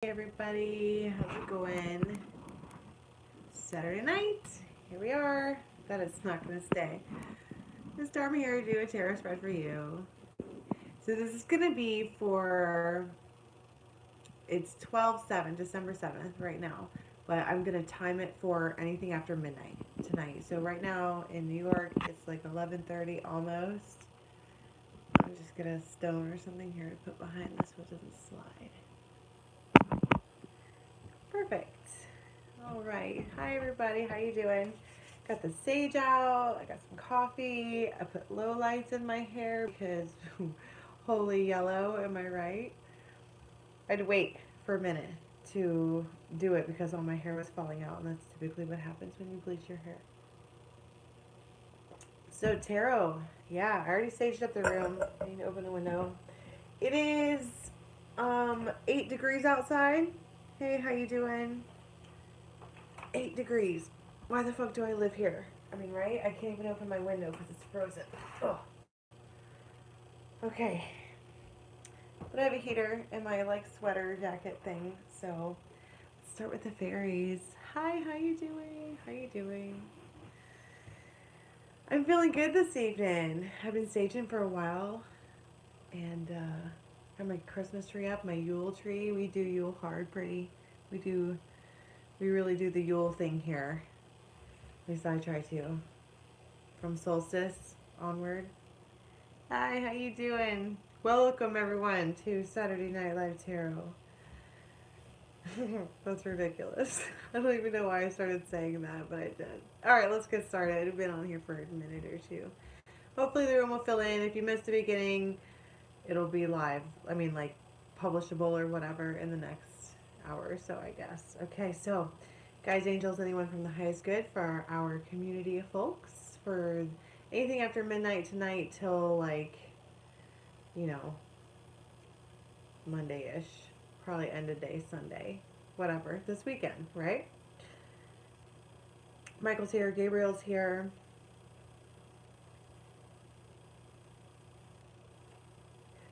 Hey everybody, how's it going? Saturday night, here we are. That it's not going to stay. It's Dharma here to do a tarot spread for you. So this is going to be for, it's 12/7, December 7th right now. But I'm going to time it for anything after midnight tonight. So right now in New York, it's like 11:30 almost. I'm just going to stone or something here to put behind this so it doesn't slide. Perfect. All right. Hi, everybody. How you doing? Got the sage out. I got some coffee. I put low lights in my hair because holy yellow. Am I right? I had to wait for a minute to do it because all my hair was falling out, and that's typically what happens when you bleach your hair. So tarot. Yeah, I already saged up the room. I need to open the window. It is 8 degrees outside. Hey, how you doing? 8 degrees. Why the fuck do I live here? I mean, right? I can't even open my window because it's frozen. Oh. Okay. But I have a heater and my like sweater jacket thing. So let's start with the fairies. Hi, how you doing? How you doing? I'm feeling good this evening. I've been staging for a while, and I have my Christmas tree up, my Yule tree. We do Yule hard, pretty. We really do the Yule thing here. At least I try to. From solstice onward. Hi, how you doing? Welcome everyone to Saturday Night Live Tarot. That's ridiculous. I don't even know why I started saying that, but I did. Alright, let's get started. I've been on here for a minute or two. Hopefully the room will fill in. If you missed the beginning, it'll be live. I mean, like, publishable or whatever in the next hour or so, I guess. Okay, so, guys, angels, anyone from the highest good for our community of folks. For anything after midnight tonight till, like, you know, Monday-ish. Probably end of day Sunday. Whatever. This weekend, right? Michael's here. Gabriel's here.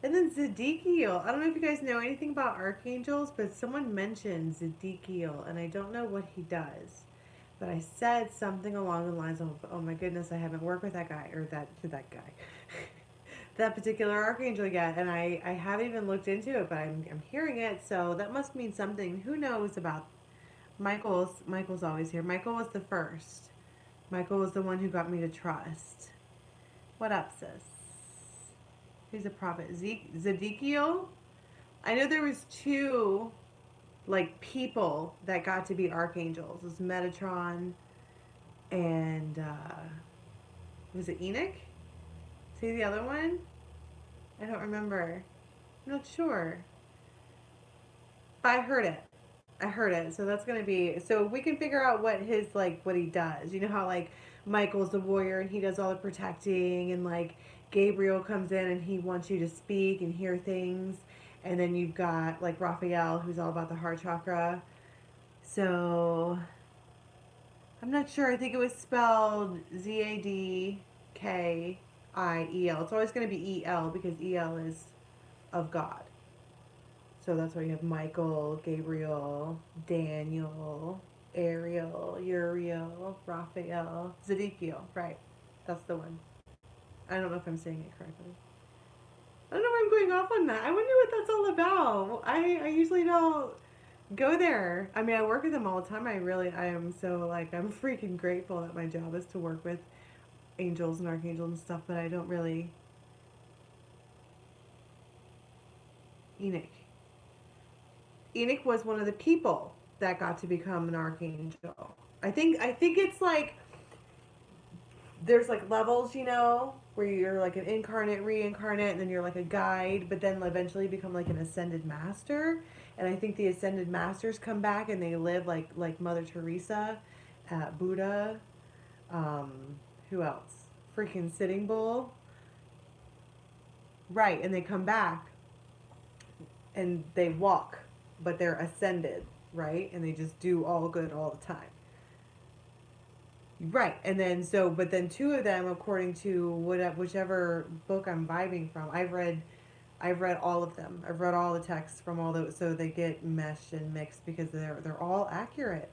And then Zedekiel. I don't know if you guys know anything about archangels, but someone mentioned Zedekiel, and I don't know what he does. But I said something along the lines of, oh my goodness, I haven't worked with that guy, or that guy. That particular archangel yet, and I haven't even looked into it, but I'm hearing it, so that must mean something. Who knows about Michael's always here. Michael was the first. Michael was the one who got me to trust. What up, sis? Who's a prophet? Zedekiel? I know there was two, like, people that got to be archangels. It was Metatron and, was it Enoch? See the other one? I don't remember. I'm not sure. But I heard it. I heard it. So that's going to be, so we can figure out what his, like, what he does. You know how, like, Michael's the warrior and he does all the protecting, and, like, Gabriel comes in and he wants you to speak and hear things. And then you've got, like, Raphael, who's all about the heart chakra. So I'm not sure. I think it was spelled Zadkiel. It's always going to be El because El is of God. So that's why you have Michael, Gabriel, Daniel, Ariel, Uriel, Raphael, Zedekiel. Right. That's the one. I don't know if I'm saying it correctly. I don't know why I'm going off on that. I wonder what that's all about. I usually don't go there. I mean, I work with them all the time. I am so, like, I'm freaking grateful that my job is to work with angels and archangels and stuff, but I don't really. Enoch. Enoch was one of the people that got to become an archangel. I think it's like there's like levels, you know, where you're like an incarnate, reincarnate, and then you're like a guide, but then eventually become like an ascended master. And I think the ascended masters come back and they live like Mother Teresa, Buddha, um, who else? Freaking Sitting Bull. Right, and they come back and they walk, but they're ascended, right? And they just do all good all the time. Right, and then so, but then two of them, according to whichever book I'm vibing from, I've read I've read all of them. I've read all the texts from all those, so they get meshed and mixed because they're all accurate.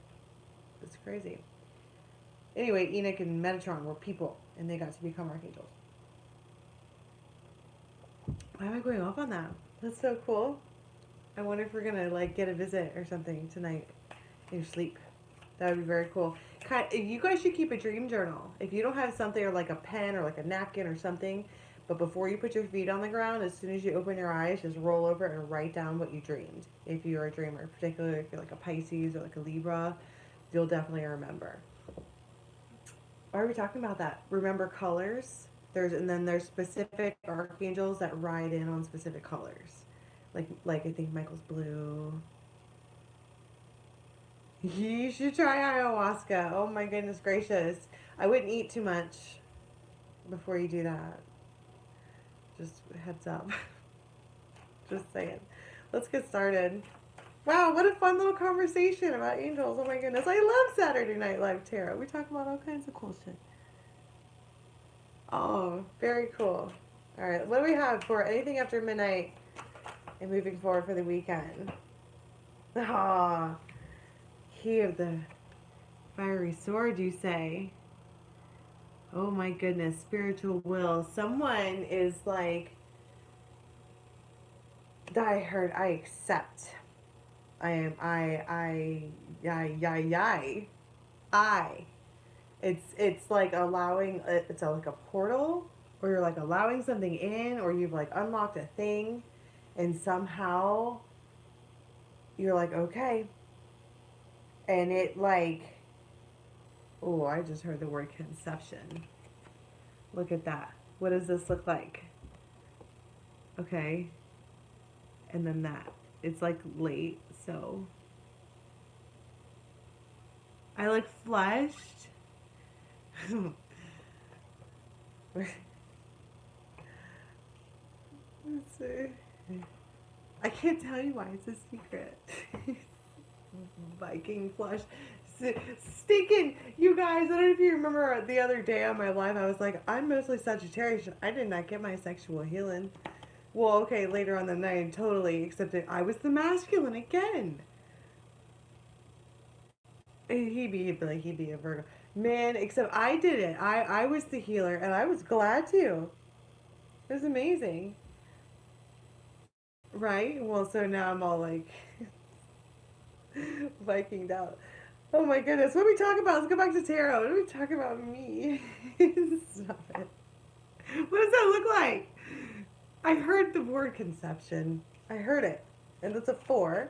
It's crazy. Anyway, Enoch and Metatron were people, and they got to become archangels. Why am I going off on that? That's so cool. I wonder if we're gonna like get a visit or something tonight in your sleep. That would be very cool. You guys should keep a dream journal. If you don't have something or like a pen or like a napkin or something, but before you put your feet on the ground, as soon as you open your eyes, just roll over and write down what you dreamed. If you're a dreamer, particularly if you're like a Pisces or like a Libra, you'll definitely remember. Why are we talking about that? Remember colors? There's specific archangels that ride in on specific colors. Like I think Michael's blue. You should try ayahuasca. Oh my goodness gracious. I wouldn't eat too much before you do that. Just heads up. Just saying. Let's get started. Wow, what a fun little conversation about angels. Oh my goodness. I love Saturday Night Live Tarot. We talk about all kinds of cool shit. Oh, very cool. All right, what do we have for anything after midnight and moving forward for the weekend? Ah, he of the fiery sword, you say? Oh my goodness, spiritual will. Someone is like, I heard, I accept. I. It's like allowing, it's like a portal, or you're like allowing something in, or you've like unlocked a thing, and somehow you're like, okay. And it like, oh, I just heard the word conception. Look at that. What does this look like? Okay. And then that. It's like late, so. I like flushed. Let's see. I can't tell you why it's a secret. Viking flush. Stinking, you guys, I don't know if you remember the other day on my live, I was like, I'm mostly Sagittarius. I did not get my sexual healing. Well, okay, later on the night, totally, except that I was the masculine again. He'd be a Virgo. Man, except I did it. I was the healer, and I was glad to. It was amazing. Right? Well, so now I'm all like Vikinged out. Oh my goodness. What are we talking about? Let's go back to tarot. What are we talking about? Me. Stop it. What does that look like? I heard the word conception. I heard it. And it's a 4.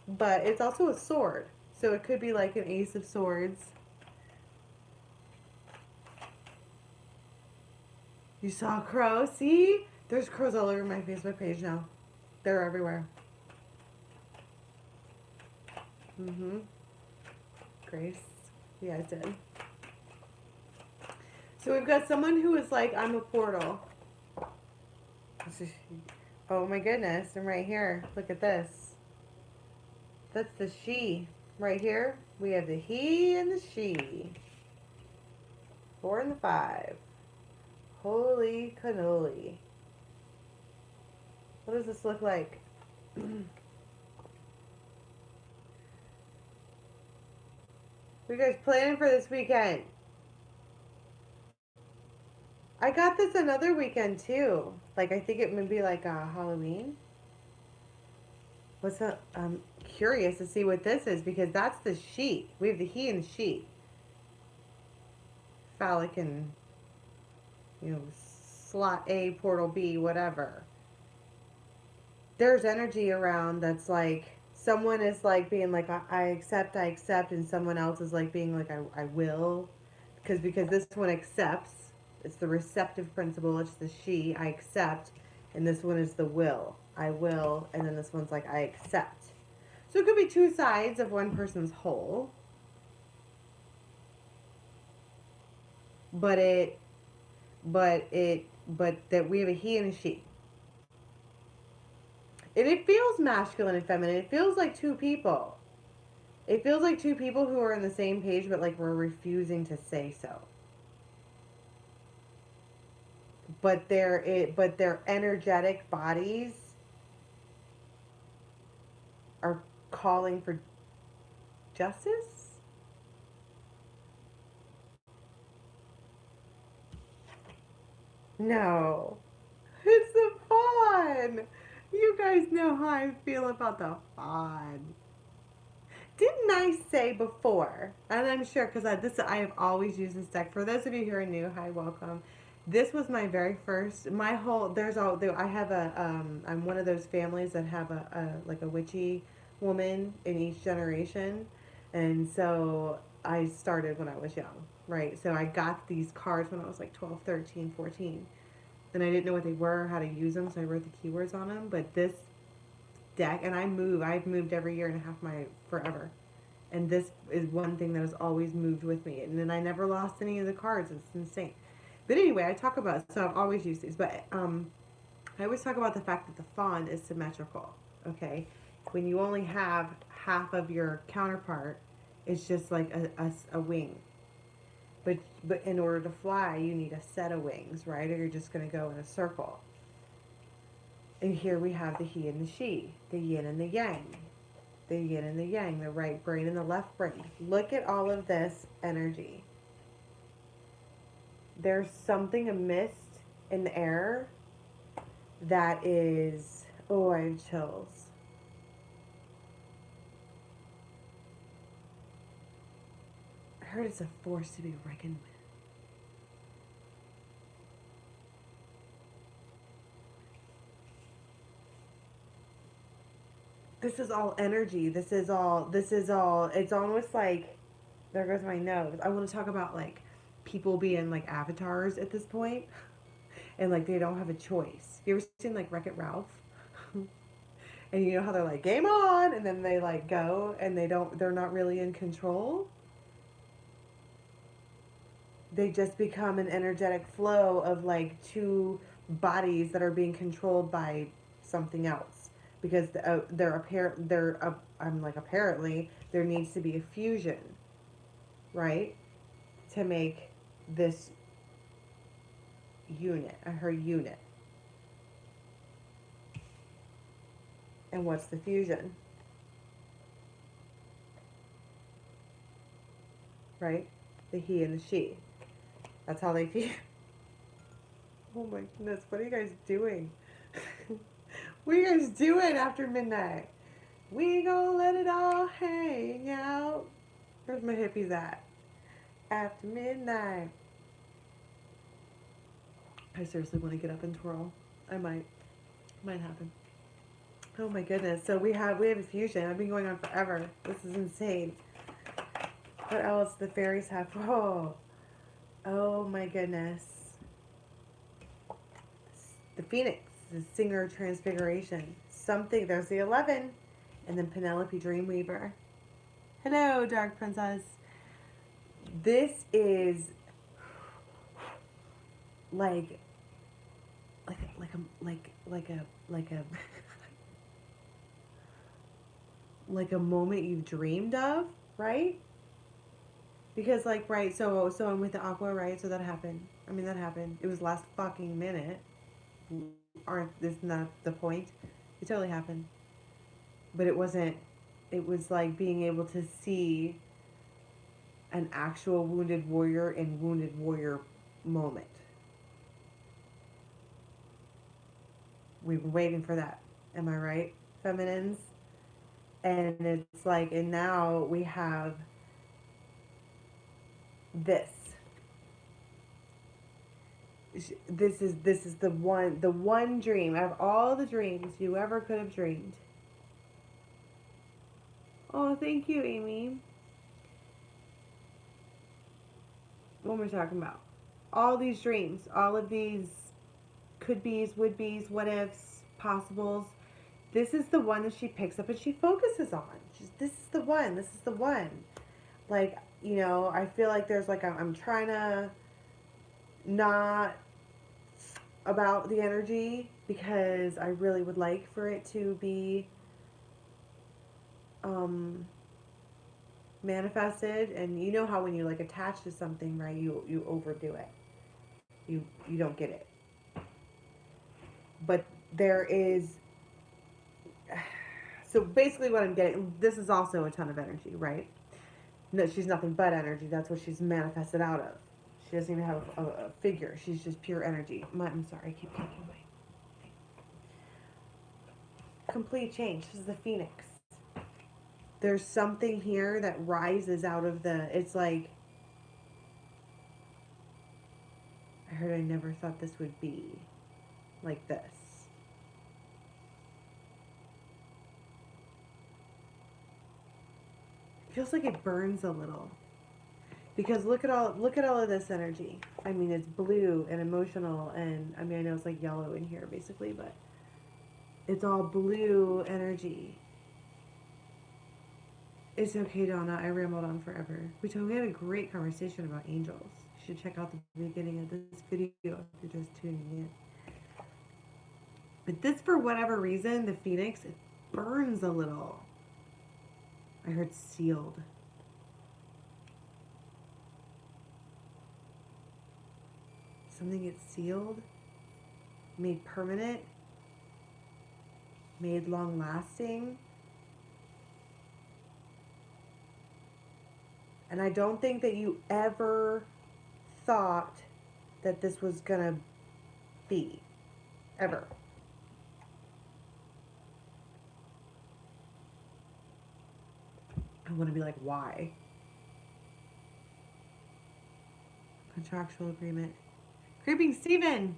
But it's also a sword. So it could be like an ace of swords. You saw a crow? See? There's crows all over my Facebook page now. They're everywhere. Mm-hmm. Grace. Yeah, I did. So we've got someone who is like, I'm a portal. Oh my goodness. I'm right here. Look at this. That's the she. Right here, we have the he and the she. 4 and the 5. Holy cannoli. What does this look like? What are you guys planning for this weekend? I got this another weekend too. Like, I think it would be like Halloween. What's up? I'm curious to see what this is because that's the she. We have the he and the she. Phallic and, slot A, portal B, whatever. There's energy around that's like, someone is like being like, I accept, and someone else is like being like, I will. Because this one accepts. It's the receptive principle. It's the she, I accept. And this one is the will. I will. And then this one's like, I accept. So it could be two sides of one person's whole. But that we have a he and a she. And it feels masculine and feminine. It feels like two people. It feels like two people who are on the same page, but like we're refusing to say so. but their energetic bodies are calling for justice. No, it's the fawn. You guys know how I feel about the fawn. Didn't I say before? And I'm sure because I have always used this deck. For those of you who are new, hi, welcome. This was my very first. My whole there's all there. I have a I'm one of those families that have a like a witchy woman in each generation, and so I started when I was young, right? So I got these cards when I was like 12, 13, 14. Then I didn't know what they were, how to use them, so I wrote the keywords on them. But this deck, and I've moved every year and a half my forever. And this is one thing that has always moved with me. And then I never lost any of the cards. It's insane. But anyway, I talk about, so I've always used these. But I always talk about the fact that the fawn is symmetrical. Okay? When you only have half of your counterpart, it's just like a wing. But in order to fly, you need a set of wings, right? Or you're just going to go in a circle. And here we have the he and the she, the yin and the yang, the yin and the yang, the right brain and the left brain. Look at all of this energy. There's something amiss in the air that is, oh, I have chills. I heard it's a force to be reckoned with. This is all energy. It's almost like, there goes my nose. I want to talk about like people being like avatars at this point and like they don't have a choice. You ever seen like Wreck-It Ralph? And you know how they're like, game on, and then they like go and they're not really in control. They just become an energetic flow of like two bodies that are being controlled by something else because apparently there needs to be a fusion, right, to make this unit, her unit. And what's the fusion? Right? The he and the she. That's how they feel. Oh my goodness, what are you guys doing? What are you guys doing after midnight? We gonna let it all hang out. Where's my hippies at? After midnight. I seriously want to get up and twirl. I might. Might happen. Oh my goodness. So we have a fusion. I've been going on forever. This is insane. What else? The fairies have. Oh. Oh my goodness. The Phoenix, the Singer Transfiguration. Something. There's the 11. And then Penelope Dreamweaver. Hello, Dark Princess. This is like a like a moment you've dreamed of, right? Because like, right, so I'm with the Aqua, right? So that happened. I mean, that happened. It was last fucking minute. Isn't that the point? It totally happened. But it wasn't, it was like being able to see an actual wounded warrior in wounded warrior moment. We've been waiting for that. Am I right, feminines? And it's like, and now we have this. This is the one dream out of all the dreams you ever could have dreamed. Oh, thank you, Amy. What am I talking about? All these dreams, all of these could be's, would be's, what ifs, possibles. This is the one that she picks up and she focuses on. This is the one. This is the one. Like, you know, I feel like there's like, I'm trying to not about the energy because I really would like for it to be manifested. And you know how when you like attach to something, right, you overdo it. You don't get it. but there is, so basically what I'm getting, this is also a ton of energy, right? No, she's nothing but energy. That's what she's manifested out of. She doesn't even have a figure. She's just pure energy. I'm sorry, I keep kicking my complete change. This is the phoenix. There's something here that rises out of the, it's like, I heard I never thought this would be like this. It feels like it burns a little. Because look at all of this energy. I mean, it's blue and emotional, and I mean, I know it's like yellow in here basically, but it's all blue energy. It's okay, Donna. I rambled on forever. We had a great conversation about angels. You should check out the beginning of this video if you're just tuning in. But this, for whatever reason, the phoenix, it burns a little. I heard sealed. Something gets sealed, made permanent, made long lasting. And I don't think that you ever thought that this was gonna be. Ever. I want to be like, why? Contractual agreement. Creeping Steven!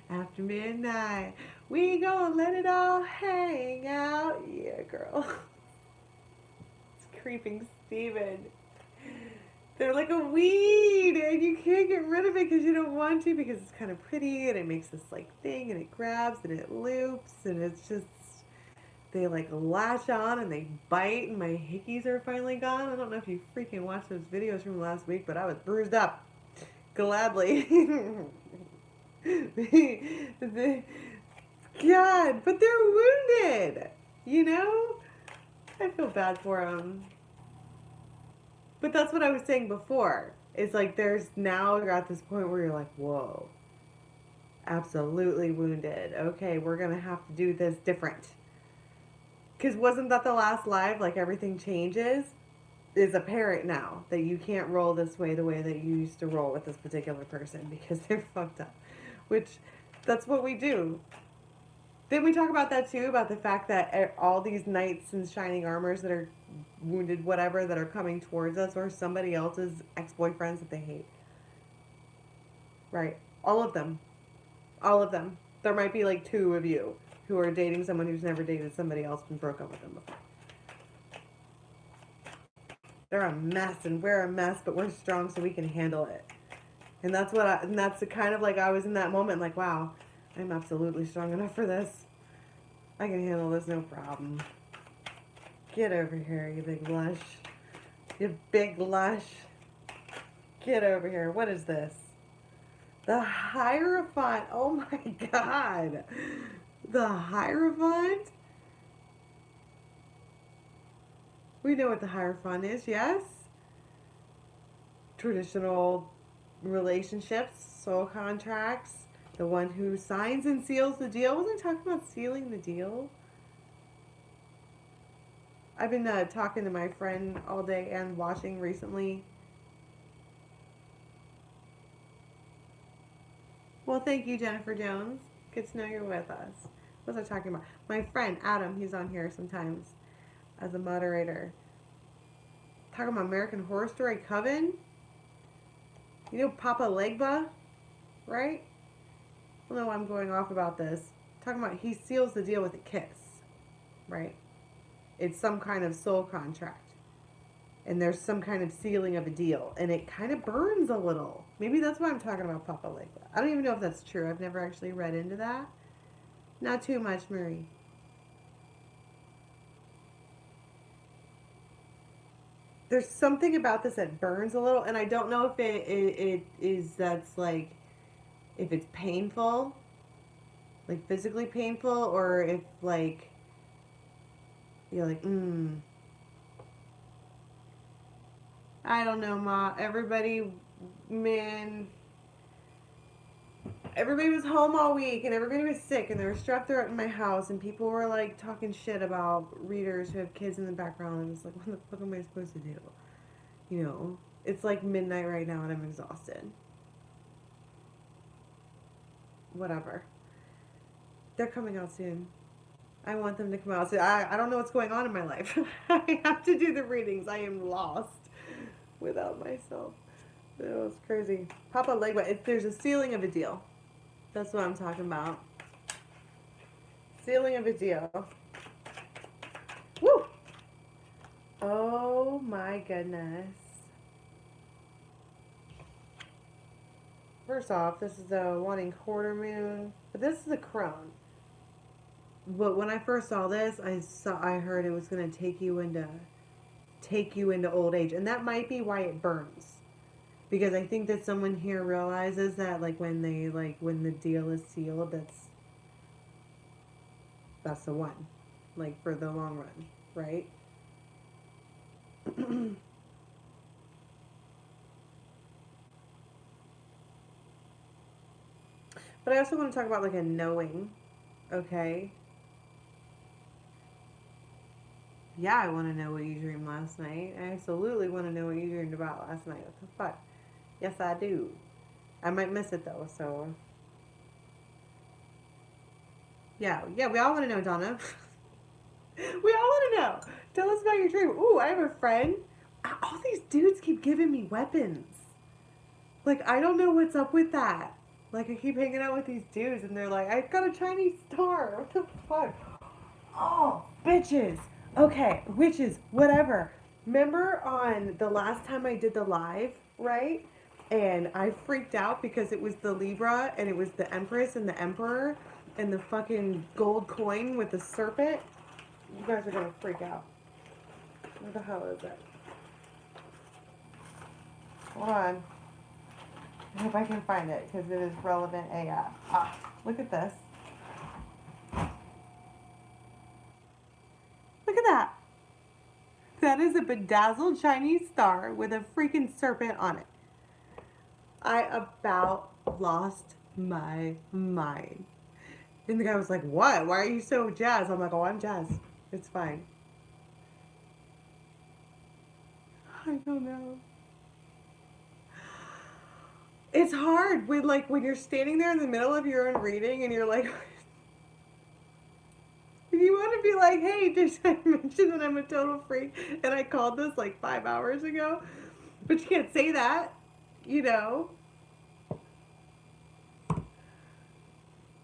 After midnight, we gonna let it all hang out. Yeah, girl. It's Creeping Steven. They're like a weed, and you can't get rid of it because you don't want to, because it's kind of pretty, and it makes this like thing, and it grabs, and it loops, and it's just, they like latch on, and they bite, and my hickeys are finally gone. I don't know if you freaking watched those videos from last week, but I was bruised up. Gladly. God, but they're wounded, you know? I feel bad for them. But that's what I was saying before. It's like there's now, you're at this point where you're like, whoa, absolutely wounded. Okay, we're going to have to do this different. Because wasn't that the last live? Like everything changes? Is apparent now that you can't roll this way the way that you used to roll with this particular person because they're fucked up. Which, that's what we do. Didn't we talk about that too? About the fact that all these knights in shining armors that are wounded, whatever, that are coming towards us are somebody else's ex-boyfriends that they hate. Right. All of them. All of them. There might be like 2 of you who are dating someone who's never dated somebody else and broke up with them before. They're a mess, and we're a mess, but we're strong so we can handle it. And that's the kind of like I was in that moment, like, wow, I'm absolutely strong enough for this. I can handle this, no problem. Get over here, you big lush. You big lush. Get over here. What is this? The Hierophant. Oh my God. The Hierophant? We know what the Hierophant is, yes? Traditional relationships, soul contracts, the one who signs and seals the deal. Wasn't I talking about sealing the deal? I've been talking to my friend all day and watching recently. Well, thank you, Jennifer Jones. Good to know you're with us. What was I talking about? My friend, Adam, he's on here sometimes as a moderator. Talking about American Horror Story Coven. You know Papa Legba, right? I don't know why I'm going off about this. Talking about he seals the deal with a kiss, right? It's some kind of soul contract. And there's some kind of sealing of a deal. And it kind of burns a little. Maybe that's why I'm talking about Papa Legba. I don't even know if that's true. I've never actually read into that. Not too much, Marie. There's something about this that burns a little, and I don't know if it is that's like, if it's painful, like physically painful, or if like, you're like, I don't know, Ma. Everybody, man, everybody was home all week and everybody was sick and there was strep throat in my house and people were like talking shit about readers who have kids in the background and it's like, what the fuck am I supposed to do? You know, it's like midnight right now and I'm exhausted. Whatever. They're coming out soon. I want them to come out soon. I don't know what's going on in my life. I have to do the readings. I am lost without myself. Oh, it's crazy. Papa Legba, there's a ceiling of a deal. That's what I'm talking about. Ceiling of a deal. Woo! Oh my goodness. First off, this is a wanting quarter moon, but this is a crone. But when I first saw this, I heard it was going to take you into old age, and that might be why it burns. Because I think that someone here realizes that when the deal is sealed, that's the one. Like for the long run, right? But I also want to talk about a knowing, okay? Yeah, I want to know what you dreamed last night. I absolutely want to know what you dreamed about last night. What the fuck? Yes, I do. I might miss it though, so. Yeah, we all want to know, Donna. We all want to know. Tell us about your dream. Ooh, I have a friend. All these dudes keep giving me weapons. I don't know what's up with that. I keep hanging out with these dudes and they're like, I got a Chinese star. What the fuck? Oh, bitches. Okay, witches, whatever. Remember on the last time I did the live, right? And I freaked out because it was the Libra and it was the Empress and the Emperor and the fucking gold coin with the serpent. You guys are gonna freak out. What the hell is it? Hold on. I hope I can find it because it is relevant AF. Ah, look at this. Look at that. That is a bedazzled Chinese star with a freaking serpent on it. I about lost my mind. And the guy was like, what? Why are you so jazzed? I'm like, oh, I'm jazzed. It's fine. I don't know. It's hard when you're standing there in the middle of your own reading and you're like, you want to be like, hey, did I mention that I'm a total freak and I called this 5 hours ago? But you can't say that, you know?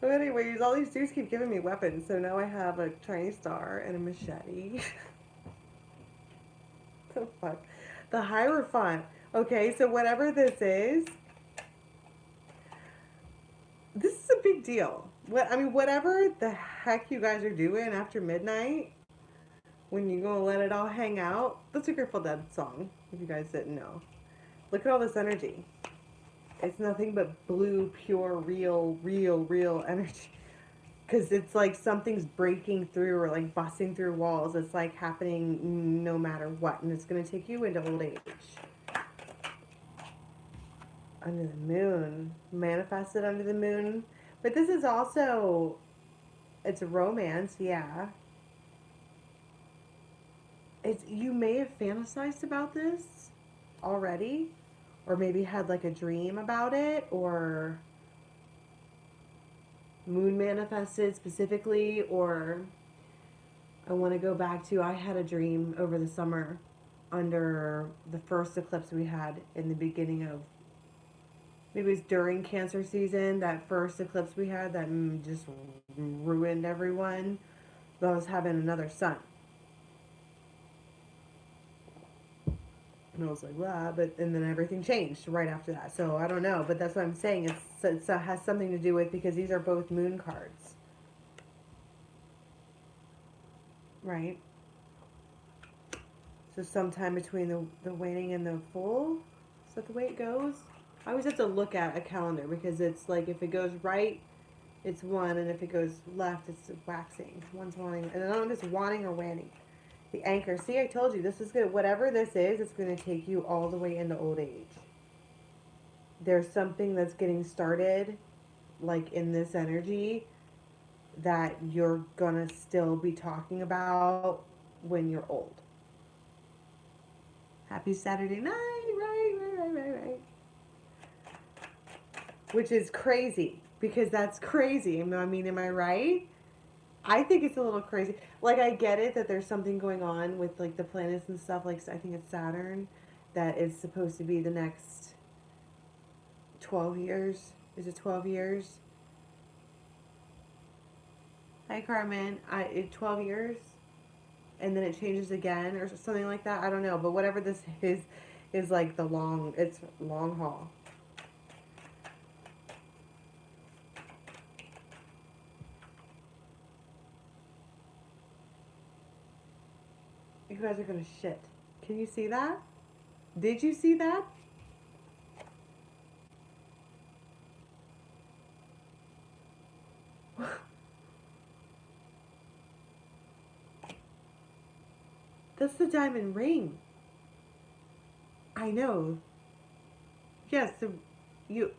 But anyways, all these dudes keep giving me weapons, so now I have a Chinese star and a machete. The fuck? The Hierophant. Okay, so whatever this is a big deal. Whatever the heck you guys are doing after midnight, when you go let it all hang out, that's a Grateful Dead song, if you guys didn't know. Look at all this energy. It's nothing but blue, pure, real energy. Because it's something's breaking through or busting through walls. It's happening no matter what. And it's going to take you into old age. Under the moon. Manifested under the moon. But this is also, it's a romance, yeah. You may have fantasized about this already. Or maybe had a dream about it. Or moon manifested specifically. Or I want to go back to, I had a dream over the summer under the first eclipse we had in the beginning of, maybe it was during Cancer season, that first eclipse we had that just ruined everyone. But I was having another sun. And I was like, wow, and then everything changed right after that. So I don't know, but that's what I'm saying. It has something to do with, because these are both moon cards. Right? So sometime between the waning and the full? Is that the way it goes? I always have to look at a calendar because it's if it goes right, it's one, and if it goes left, it's waxing. One's wanting, and I don't know if it's wanting or waning. The anchor. See, I told you, this is good. Whatever this is, it's going to take you all the way into old age. There's something that's getting started like in this energy that you're gonna still be talking about when you're old. Happy Saturday night, right. Which is crazy, because that's crazy. I mean, am I right? I think it's a little crazy. Like, I get it that there's something going on with, like, the planets and stuff. Like, I think it's Saturn that is supposed to be the next 12 years. Is it 12 years? Hi, Carmen. 12 years? And then it changes again or something like that. I don't know. But whatever this is like it's long haul. You guys are gonna shit. Can you see that? Did you see that? That's the diamond ring. I know. Yes, you.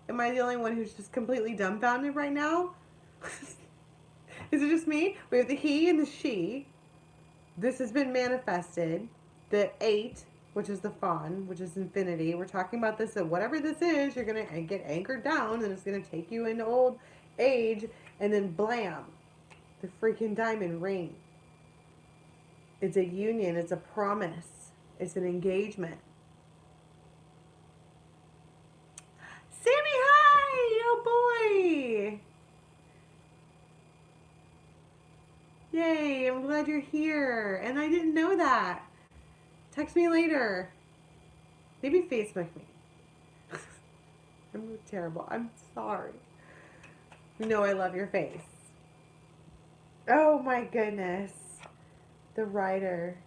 Am I the only one who's just completely dumbfounded right now? Is it just me? We have the he and the she. This has been manifested. The 8, which is the fawn, which is infinity. We're talking about this, so whatever this is, you're going to get anchored down, and it's going to take you into old age, and then blam, the freaking diamond ring. It's a union. It's a promise. It's an engagement. Sammy, hi! Oh boy! Yay, I'm glad you're here. And I didn't know that. Text me later. Maybe Facebook me. I'm terrible. I'm sorry. You know I love your face. Oh my goodness. The writer.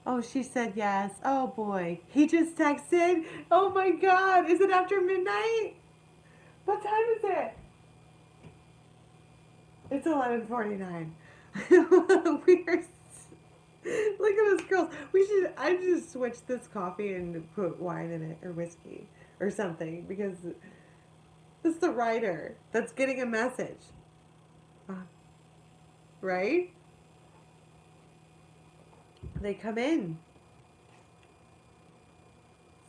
Oh, she said yes. Oh boy. He just texted. Oh my god. Is it after midnight? What time is it? It's 11:49. We are. Look at those girls. I just switch this coffee and put wine in it, or whiskey, or something, because it's the writer that's getting a message. Right? They come in.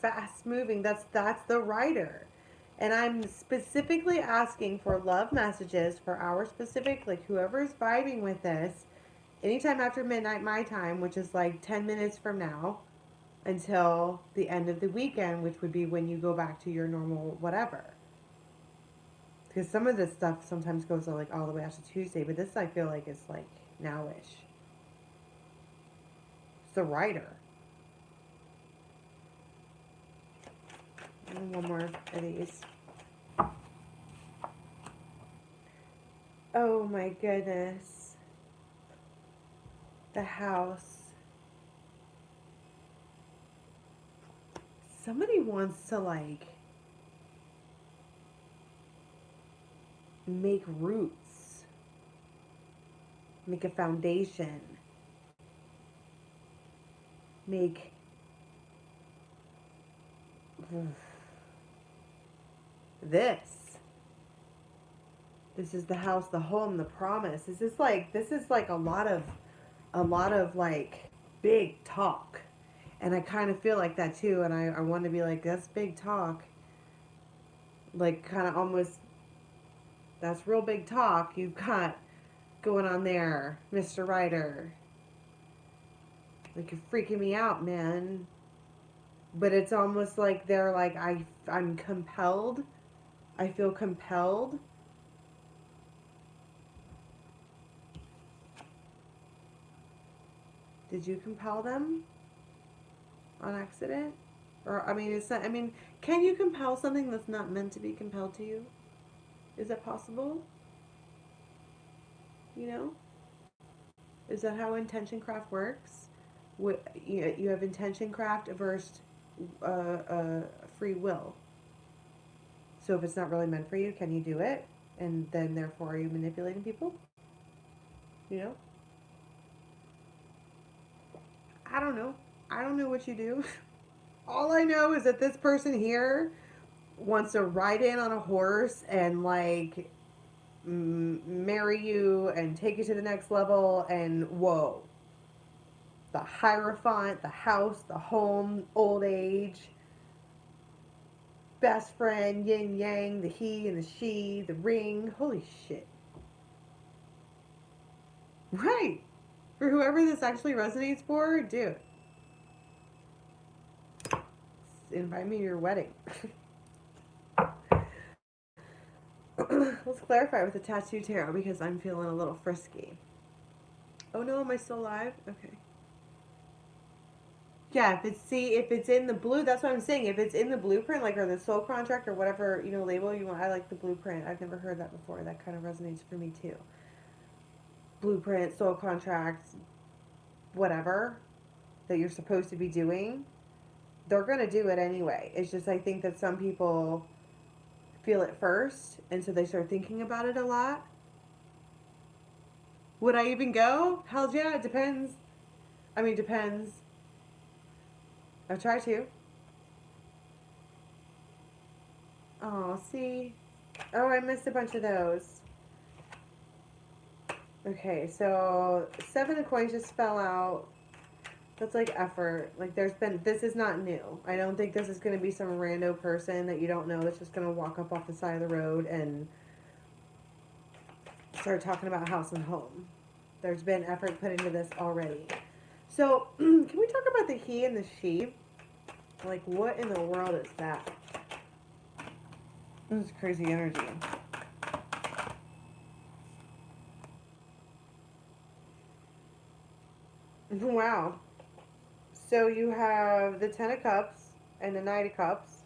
Fast moving. That's the writer. And I'm specifically asking for love messages for our specific, like whoever's vibing with this, anytime after midnight my time, which is like 10 minutes from now, until the end of the weekend, which would be when you go back to your normal whatever. Because some of this stuff sometimes goes like all the way out to Tuesday, but this I feel like is like nowish. It's the writer. And one more of these. Oh my goodness. The house. Somebody wants to like make roots. Make a foundation. Make this. This is the house, the home, the promise. This is like a lot of like big talk. And I kind of feel like that too. And I want to be like, that's big talk. Like kind of almost, that's real big talk you've got going on there, Mr. Writer. Like, you're freaking me out, man. But it's almost like they're like, I'm compelled. I feel compelled. Did you compel them on accident? Or, I mean, can you compel something that's not meant to be compelled to you? Is that possible? You know? Is that how intention craft works? You have intention craft versus free will. So if it's not really meant for you, can you do it? And then therefore are you manipulating people? You know? I don't know. I don't know what you do. All I know is that this person here wants to ride in on a horse and like marry you and take you to the next level, and whoa, the Hierophant, the house, the home, old age, best friend, yin yang, the he and the she, the ring. Holy shit. Right. For whoever this actually resonates for, dude, invite me to your wedding. Let's clarify with the tattoo tarot because I'm feeling a little frisky. Oh no, am I still alive? Okay. Yeah, if it's in the blue, that's what I'm saying. If it's in the blueprint, like, or the soul contract or whatever, label you want. I like the blueprint. I've never heard that before. That kind of resonates for me too. Blueprint, soul contract, whatever that you're supposed to be doing, they're going to do it anyway. It's just, I think that some people feel it first, and so they start thinking about it a lot. Would I even go? Hell yeah, it depends. I mean, depends. I'll try to. Oh, see? Oh, I missed a bunch of those. Okay, so 7 of coins just fell out. That's like effort. Like this is not new. I don't think this is going to be some rando person that you don't know that's just going to walk up off the side of the road and start talking about house and home. There's been effort put into this already. So, can we talk about the he and the she? Like, what in the world is that? This is crazy energy. Wow. So you have the Ten of Cups and the Knight of Cups.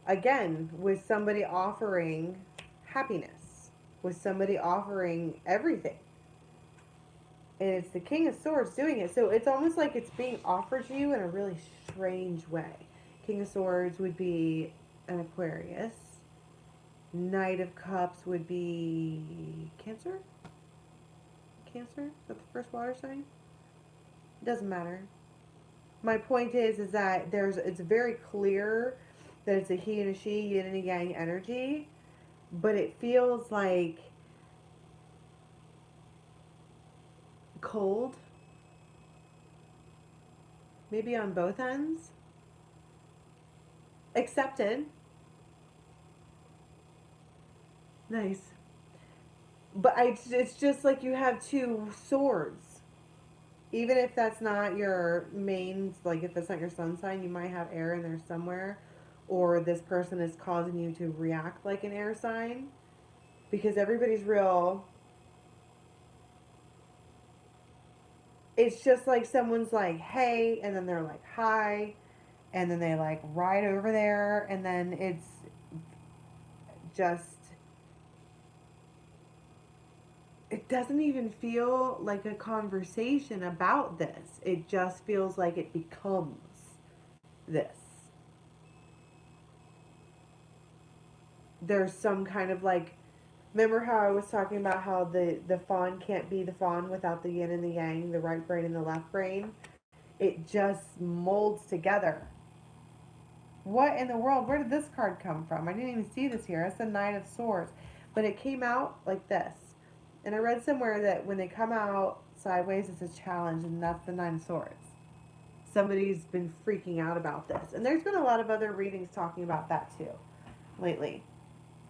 Again, with somebody offering happiness. With somebody offering everything. And it's the King of Swords doing it. So it's almost like it's being offered to you in a really strange way. King of Swords would be an Aquarius. Knight of Cups would be Cancer? Cancer? Is that the first water sign? It doesn't matter. My point is that it's very clear that it's a he and a she, yin and a yang energy, but it feels like cold, maybe on both ends. Accepted. Nice. But it's just like you have 2 swords. Even if that's not your main, like if that's not your sun sign, you might have air in there somewhere. Or this person is causing you to react like an air sign. Because everybody's real. It's just like someone's like, hey, and then they're like, hi. And then they like ride over there. And then it's just, it doesn't even feel like a conversation about this. It just feels like it becomes this. There's some kind of like, remember how I was talking about how the fawn can't be the fawn without the yin and the yang, the right brain and the left brain? It just molds together. What in the world? Where did this card come from? I didn't even see this here. It's the Knight of Swords. But it came out like this. And I read somewhere that when they come out sideways, it's a challenge, and that's the Nine of Swords. Somebody's been freaking out about this. And there's been a lot of other readings talking about that too lately.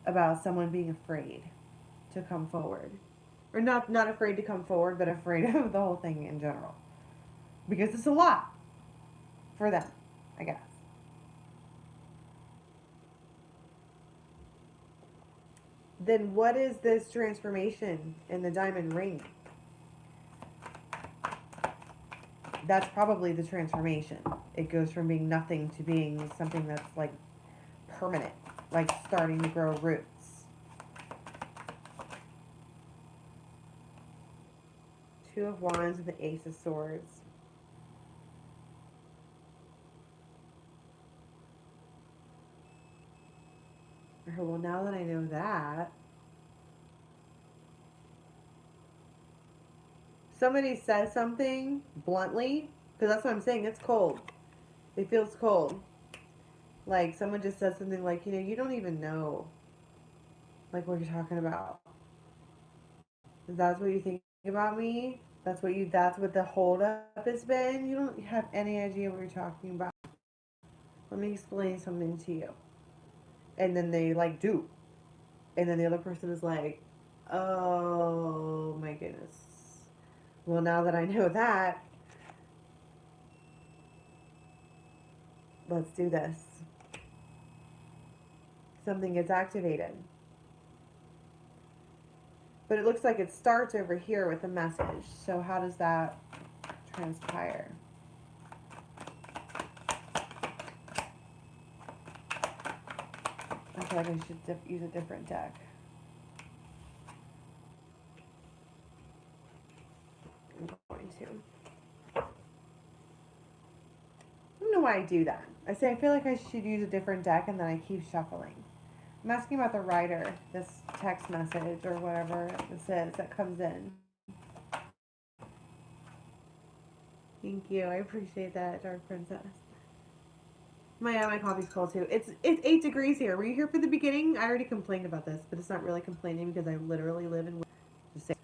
About someone being afraid to come forward. Or not afraid to come forward, but afraid of the whole thing in general. Because it's a lot for them, I guess. Then what is this transformation in the diamond ring? That's probably the transformation. It goes from being nothing to being something that's like permanent, like starting to grow roots. Two of Wands and the Ace of Swords. Well, now that I know that, somebody says something bluntly, because that's what I'm saying, it's cold. It feels cold. Like, someone just said something like, you don't even know, like, what you're talking about. That's what you think about me? That's what the holdup has been? You don't have any idea what you're talking about. Let me explain something to you. And then they, like, do. And then the other person is like, oh my goodness. Well, now that I know that, let's do this. Something gets activated. But it looks like it starts over here with a message. So how does that transpire? I feel like I should use a different deck. I'm going to. I don't know why I do that. I feel like I should use a different deck and then I keep shuffling. I'm asking about the writer, this text message or whatever this is that comes in. Thank you. I appreciate that, Dark Princess. My coffee's cold too. It's 8 degrees here. Were you here for the beginning? I already complained about this, but it's not really complaining because I literally live in the same.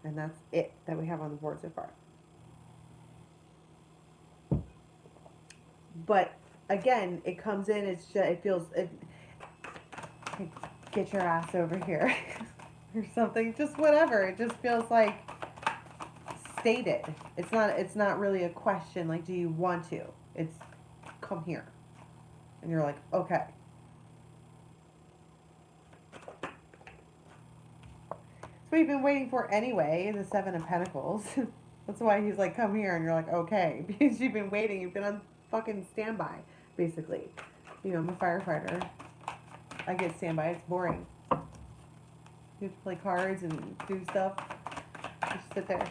And that's it that we have on the board so far. But again, it comes in. It feels. Get your ass over here, or something. Just whatever. It just feels like stated. It's not really a question. Like, do you want to? It's come here, and you're like, okay. So we've been waiting for anyway. The Seven of Pentacles. That's why he's like, come here, and you're like, okay, because you've been waiting. You've been on fucking standby, basically. I'm a firefighter. I get standby. It's boring. You have to play cards and do stuff. Just sit there.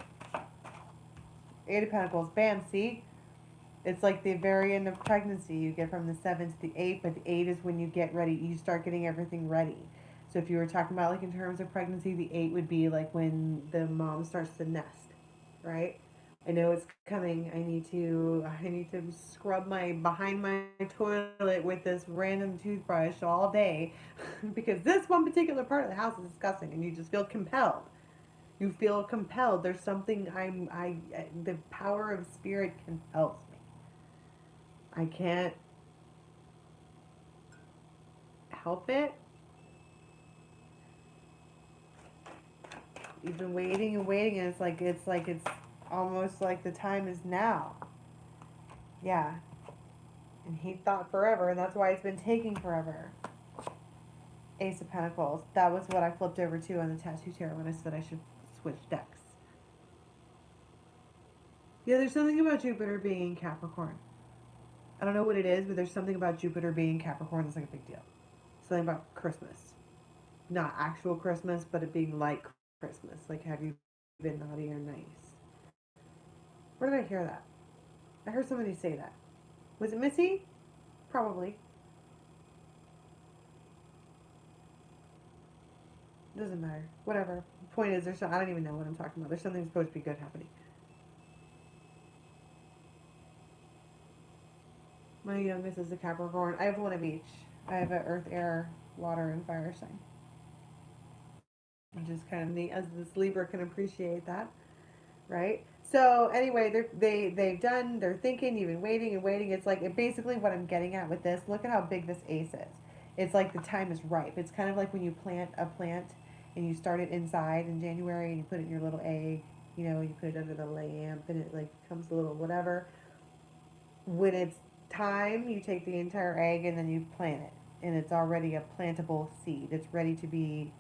8 of Pentacles. Bam, see? It's like the very end of pregnancy. You get from the 7 to the 8, but the 8 is when you get ready. You start getting everything ready. So if you were talking about, like, in terms of pregnancy, the 8 would be, like, when the mom starts to nest, right? I know it's coming. I need to scrub behind my toilet with this random toothbrush all day because this one particular part of the house is disgusting, and you just feel compelled. You feel compelled. There's something the power of spirit compels me. I can't help it. You've been waiting and waiting, and it's almost like the time is now. Yeah. And he thought forever, and that's why it's been taking forever. Ace of Pentacles. That was what I flipped over to on the Tattoo Tarot when I said I should switch decks. Yeah, there's something about Jupiter being in Capricorn. I don't know what it is, but there's something about Jupiter being in Capricorn that's like a big deal. Something about Christmas. Not actual Christmas, but it being like Christmas. Like, have you been naughty or nice? Where did I hear that? I heard somebody say that. Was it Missy? Probably. Doesn't matter. Whatever. The point is, I don't even know what I'm talking about. There's something supposed to be good happening. My youngest is a Capricorn. I have one of each. I have an Earth, Air, Water, and Fire sign. Which is kind of neat, as this Libra can appreciate that, right? So anyway, they're thinking, you've been waiting and waiting. It's like, basically what I'm getting at with this, look at how big this ace is. It's like the time is ripe. It's kind of like when you plant a plant and you start it inside in January and you put it in your little egg, you put it under the lamp and it like becomes a little whatever. When it's time, you take the entire egg and then you plant it. And it's already a plantable seed. It's ready to be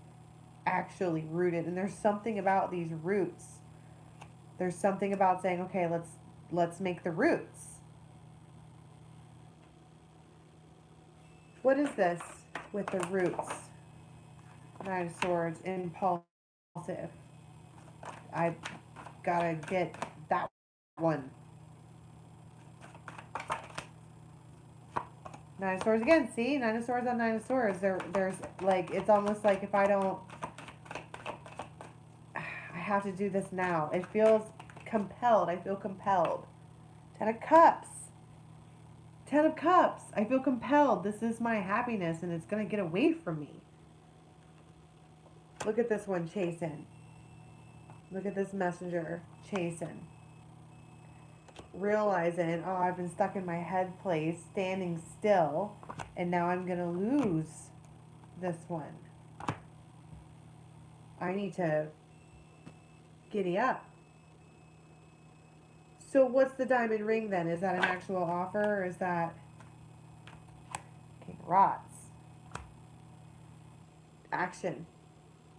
actually rooted. And there's something about these roots. There's something about saying, okay, let's make the roots. What is this with the roots? Nine of Swords, impulsive. I gotta get that one. Nine of Swords again. See, Nine of Swords on Nine of Swords. There's like, it's almost like if I don't, I have to do this now. It feels compelled. I feel compelled. Ten of Cups. Ten of Cups. I feel compelled. This is my happiness and it's going to get away from me. Look at this one chasing. Look at this messenger chasing. Realizing, oh, I've been stuck in my head place, standing still, and now I'm going to lose this one. I need to giddy up. So what's the diamond ring then? Is that an actual offer or is that King of Rods? Action.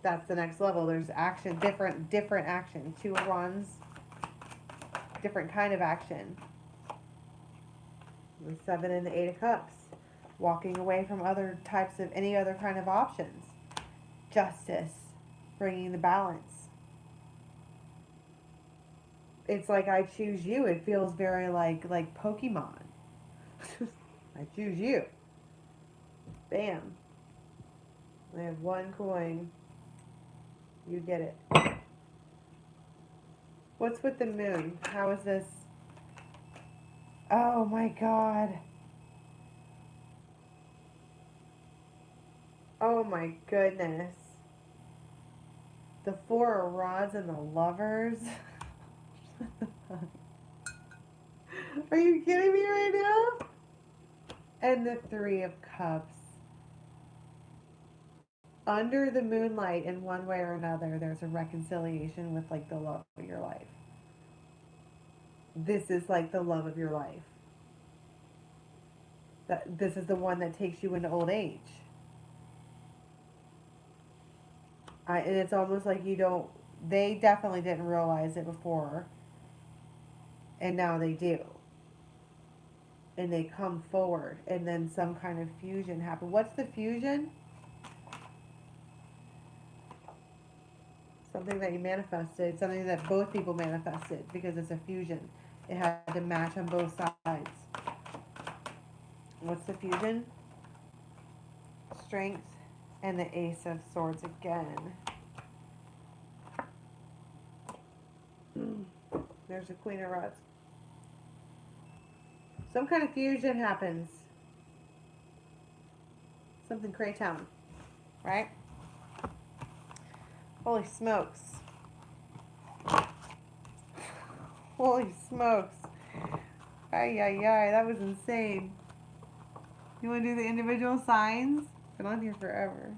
That's the next level. There's action, different action. Two of Wands, different kind of action. The 7 and the 8 of Cups. Walking away from other types of, any other kind of options. Justice. Bringing the balance. It's like I choose you. It feels very like Pokemon. I choose you. Bam. I have one coin. You get it. What's with the moon? How is this? Oh my God. Oh my goodness. The 4 of Rods and the Lovers. Are you kidding me right now? And the 3 of Cups. Under the moonlight, in one way or another, there's a reconciliation with like the love of your life. This is like the love of your life. This is the one that takes you into old age. And it's almost like they definitely didn't realize it before. And now they do. And they come forward. And then some kind of fusion happens. What's the fusion? Something that you manifested. Something that both people manifested. Because it's a fusion. It had to match on both sides. What's the fusion? Strength and the Ace of Swords again. There's the Queen of Rods. Some kind of fusion happens. Something Craytown. Right? Holy smokes. Holy smokes. Ay, ay, ay. That was insane. You want to do the individual signs? Been on here forever.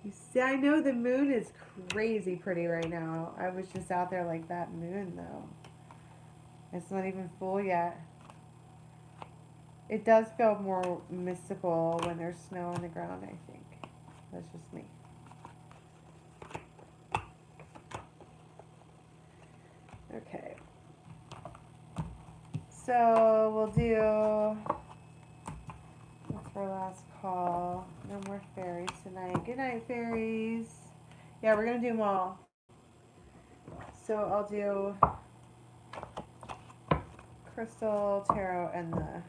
You see, I know the moon is crazy pretty right now. I was just out there like that moon, though. It's not even full yet. It does feel more mystical when there's snow on the ground, I think. That's just me. Okay. So we'll do, what's our last call? No more fairies tonight. Good night, fairies. Yeah, we're going to do them all. So I'll do Crystal, Tarot, and the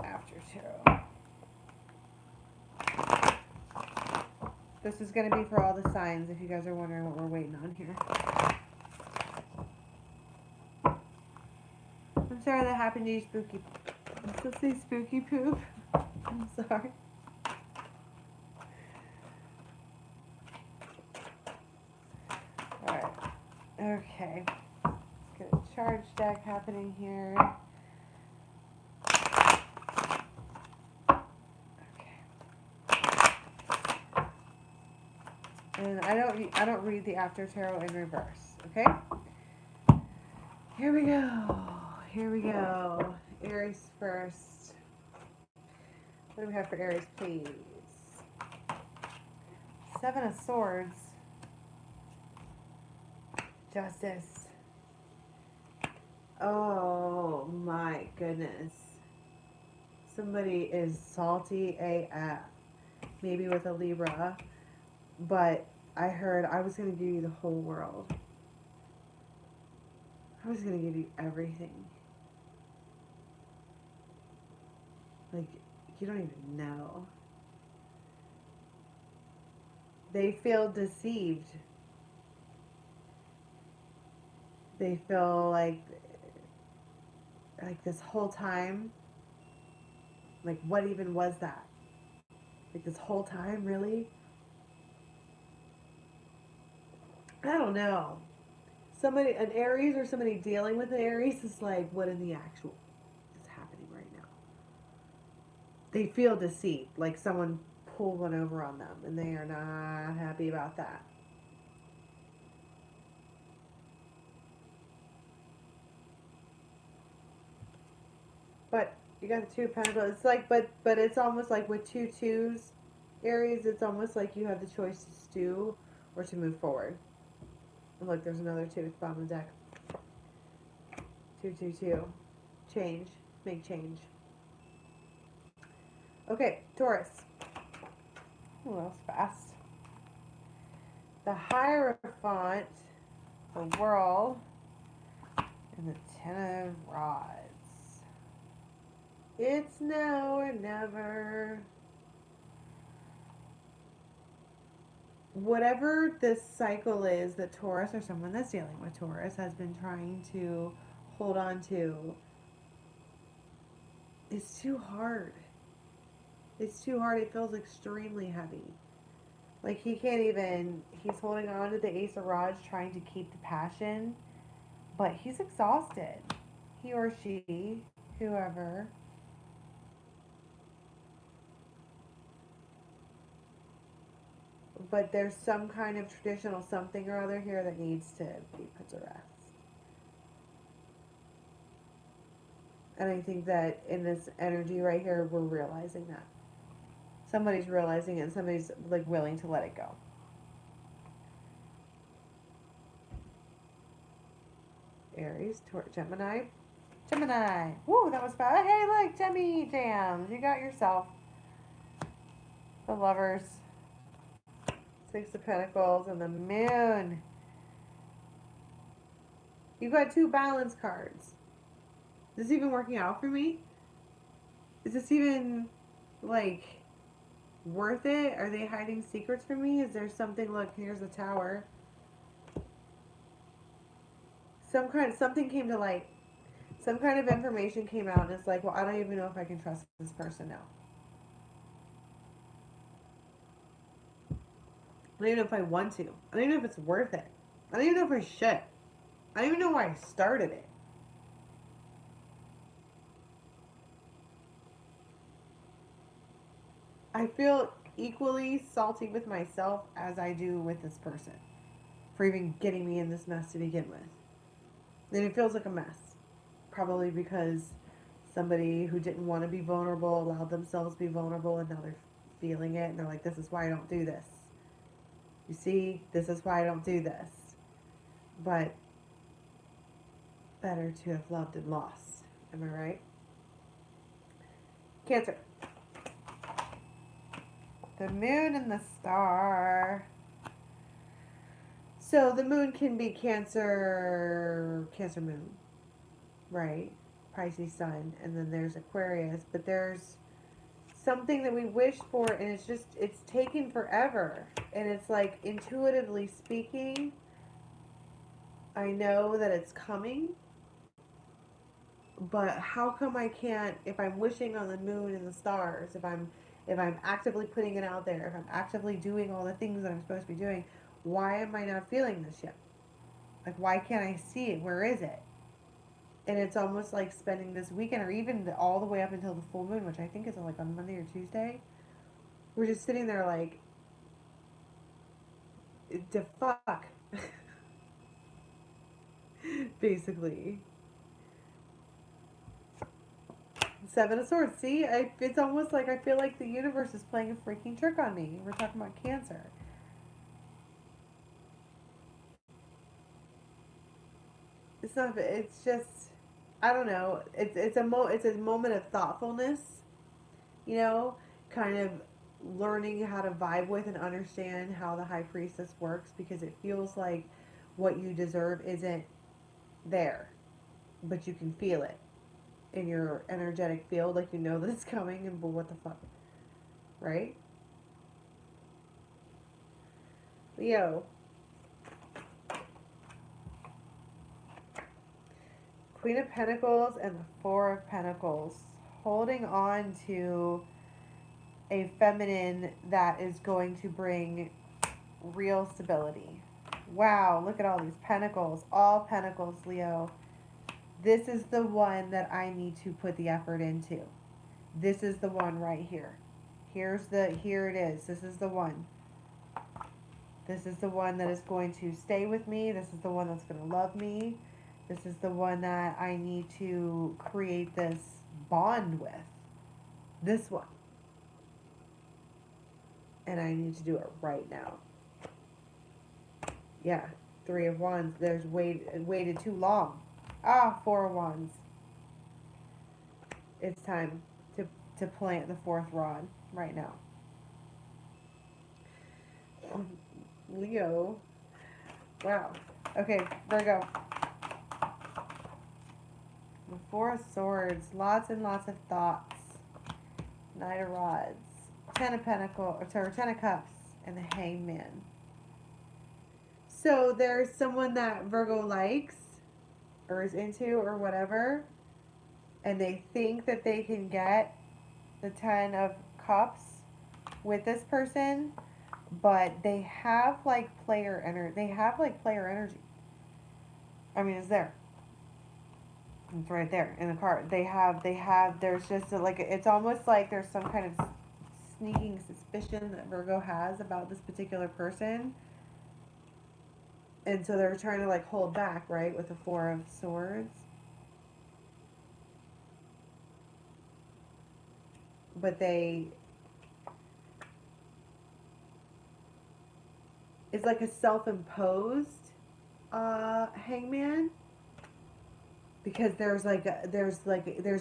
After Tarot. This is going to be for all the signs if you guys are wondering what we're waiting on here. I'm sorry that happened to you, Spooky. I'm supposed to say Spooky Poop. I'm sorry. Alright. Okay. Let's get a charge deck happening here. Okay. And I don't read the After Tarot in reverse, okay? Here we go. Here we go. Aries first. What do we have for Aries, please? 7 of Swords. Justice. Oh my goodness. Somebody is salty AF. Maybe with a Libra. But I heard I was going to give you the whole world. I was going to give you everything. Like, you don't even know. They feel deceived. They feel like this whole time, like what even was that? Like this whole time, really? I don't know. Somebody, an Aries or somebody dealing with an Aries is like, what in the actual is happening right now? They feel deceit, like someone pulled one over on them, and they are not happy about that. But you got the Two of Pentacles. It's like, but it's almost like with two twos, Aries. It's almost like you have the choice to stew or to move forward. And look, there's another two at the bottom of the deck. 222. Change. Make change. Okay, Taurus. Oh, that was fast. The Hierophant, the World, and the Ten of Rods. It's now or never. Whatever this cycle is that Taurus or someone that's dealing with Taurus has been trying to hold on to, it's too hard. It's too hard. It feels extremely heavy. Like he can't even, he's holding on to the Ace of Rods trying to keep the passion, but he's exhausted. He or she, whoever. But there's some kind of traditional something or other here that needs to be put to rest. And I think that in this energy right here, we're realizing that. Somebody's realizing it and somebody's like willing to let it go. Aries, Gemini. Gemini. Woo, that was fast. Hey, look, Gemmy jams. You got yourself. The Lovers. Six of Pentacles and the Moon. You got two balance cards. Is this even working out for me? Is this even, like, worth it? Are they hiding secrets from me? Is there something, look, here's the Tower. Something came to light. Some kind of information came out and it's like, well, I don't even know if I can trust this person now. I don't even know if I want to. I don't even know if it's worth it. I don't even know if I should. I don't even know why I started it. I feel equally salty with myself as I do with this person for even getting me in this mess to begin with. And it feels like a mess. Probably because somebody who didn't want to be vulnerable allowed themselves to be vulnerable and now they're feeling it and they're like, this is why I don't do this. You see, this is why I don't do this. But better to have loved and lost. Am I right? Cancer. The Moon and the Star. So the Moon can be Cancer Moon, right? Pisces Sun, and then there's Aquarius, but there's something that we wish for and it's taken forever. And it's like, intuitively speaking, I know that it's coming, but how come I can't, if I'm wishing on the moon and the stars, if I'm actively putting it out there, if I'm actively doing all the things that I'm supposed to be doing, why am I not feeling this yet? Like, why can't I see it? Where is it? And it's almost like spending this weekend, or even all the way up until the full moon, which I think is like on Monday or Tuesday. We're just sitting there like, the fuck, basically. Seven of Swords. See, it's almost like I feel like the universe is playing a freaking trick on me. We're talking about Cancer. It's not. It's just, I don't know. It's a moment of thoughtfulness. You know, kind of learning how to vibe with and understand how the High Priestess works, because it feels like what you deserve isn't there, but you can feel it in your energetic field, like you know that it's coming, and but what the fuck, right? Leo. Queen of Pentacles and the Four of Pentacles, holding on to a feminine that is going to bring real stability. Wow, look at all these pentacles. All pentacles, Leo. This is the one that I need to put the effort into. This is the one right here. Here it is. This is the one. This is the one that is going to stay with me. This is the one that's going to love me. This is the one that I need to create this bond with. This one. And I need to do it right now. Yeah, Three of Wands. There's waited too long. Ah, Four of Wands. It's time to plant the fourth rod right now. Leo. Wow. Okay, Virgo. The Four of Swords. Lots and lots of thoughts. Knight of Rods. Ten of Pentacles, or Ten of Cups, and the Hangman. So there's someone that Virgo likes, or is into, or whatever, and they think that they can get the Ten of Cups with this person, but they have like player energy. I mean, it's there. It's right there in the card. There's just it's almost like there's some kind of sneaking suspicion that Virgo has about this particular person. And so they're trying to like hold back, right, with the Four of Swords. But it's like a self-imposed hangman, because there's